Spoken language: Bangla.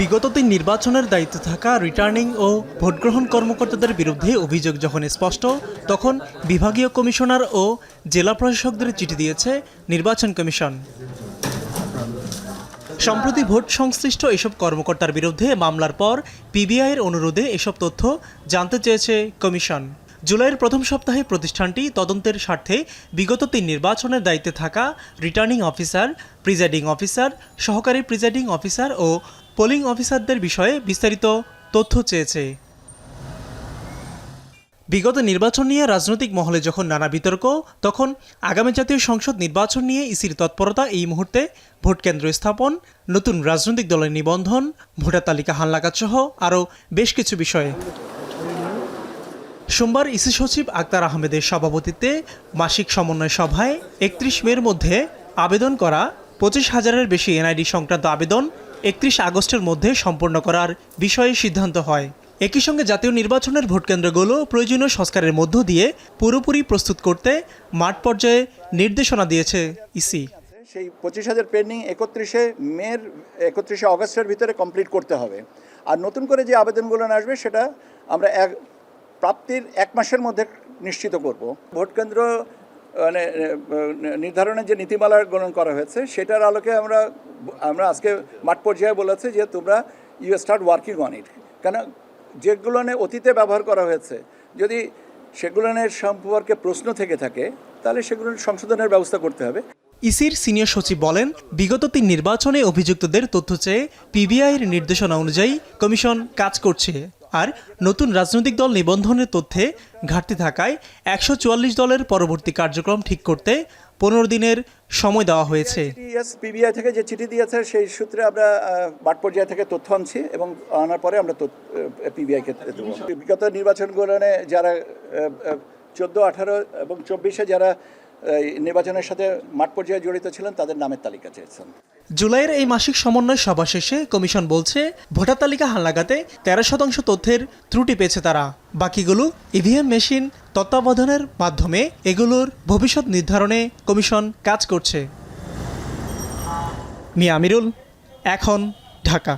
বিগত দিন নির্বাচনের দায়িত্বে থাকা রিটার্নিং ও ভোটগ্রহণ কর্মকর্তাদের বিরুদ্ধে অভিযোগ যখন স্পষ্ট, তখন বিভাগীয় কমিশনার ও জেলা প্রশাসকদের চিঠি দিয়েছে নির্বাচন কমিশন। সম্প্রতি ভোট সংশ্লিষ্ট এসব কর্মকর্তার বিরুদ্ধে মামলার পর পিবিআইয়ের অনুরোধে এসব তথ্য জানতে চেয়েছে কমিশন। জুলাইয়ের প্রথম সপ্তাহে প্রতিষ্ঠানটি তদন্তের স্বার্থে বিগত 3 নির্বাচনের দায়িত্বে থাকা রিটার্নিং অফিসার, প্রিজাইডিং অফিসার, সহকারী প্রিজাইডিং অফিসার ও পোলিং অফিসারদের বিষয়ে বিস্তারিত তথ্য চেয়েছে। বিগত নির্বাচন নিয়ে রাজনৈতিক মহলে যখন নানা বিতর্ক, তখন আগামী জাতীয় সংসদ নির্বাচন নিয়ে ইসির তৎপরতা এই মুহূর্তে ভোট কেন্দ্র স্থাপন, নতুন রাজনৈতিক দলের নিবন্ধন, ভোটার তালিকা হালনাগাদ সহ আরও বেশ কিছু বিষয়ে। সোমবার ইসি সচিব আক্তার আহমেদের সভাপতিত্বে মাসিক সমন্বয় সভায় 31 মের মধ্যে আবেদন করা 25,000-এর বেশি এনআইডি সংক্রান্ত আবেদন 31 আগস্টের মধ্যে সম্পন্ন করার বিষয়ে সিদ্ধান্ত হয়। একই সঙ্গে জাতীয় নির্বাচনের ভোটকেন্দ্রগুলো প্রয়োজনীয় সংস্কারের মধ্য দিয়ে পুরোপুরি প্রস্তুত করতে মাঠ পর্যায়ে নির্দেশনা দিয়েছে ইসি। সেই 25,000 পেন্ডিং 31 অগস্টের ভিতরে কমপ্লিট করতে হবে। আর নতুন করে যে আবেদনগুলো আসবে সেটা আমরা প্রাপ্তির 1 মাসের মধ্যে নিশ্চিত করব। ভোটকেন্দ্র নির্ধারণের যে নীতিমালা গ্রহণ করা হয়েছে সেটার আলোকে আমরা আজকে মাঠ পর্যায়ে বলেছি যে তোমরা you start working on it. কেন যেগুলো অতীতে ব্যবহার করা হয়েছে যদি সেগুলো সম্পর্কে প্রশ্ন থেকে থাকে তাহলে সেগুলো সংশোধনের ব্যবস্থা করতে হবে। ইসির সিনিয়র সচিব বলেন, বিগত 3 নির্বাচনে অভিযুক্তদের তথ্য চেয়ে পিবিআইয়ের নির্দেশনা অনুযায়ী কমিশন কাজ করছে। আর নতুন রাজনৈতিক দল নিবন্ধনের তথ্যে ঘাটতি থাকায় 144 দলের পরবর্তী কার্যক্রম ঠিক করতে 15 দিনের সময় দেওয়া হয়েছে। পিবিআই থেকে যে চিঠি দিয়েছে সেই সূত্রে আমরা মাঠ পর্যায় থেকে তথ্য আনছি এবং আনার পরে আমরা পিবিআইকে দেবো। বিগত নির্বাচনগুলো যারা 14, 18 এবং 24-এ যারা নির্বাচনের সাথে মাঠ পর্যায়ে জড়িত ছিলেন তাদের নামের তালিকা চেয়েছেন। জুলাইয়ের এই মাসিক সমন্বয় সভা শেষে কমিশন বলছে, ভোটার তালিকা হালনাগাদে 13% তথ্যের ত্রুটি পেয়েছে তারা। বাকিগুলো ইভিএম মেশিন তত্ত্বাবধানের মাধ্যমে এগুলোর ভবিষ্যৎ নির্ধারণে কমিশন কাজ করছে। মিয়া আমিরুল, এখন, ঢাকা।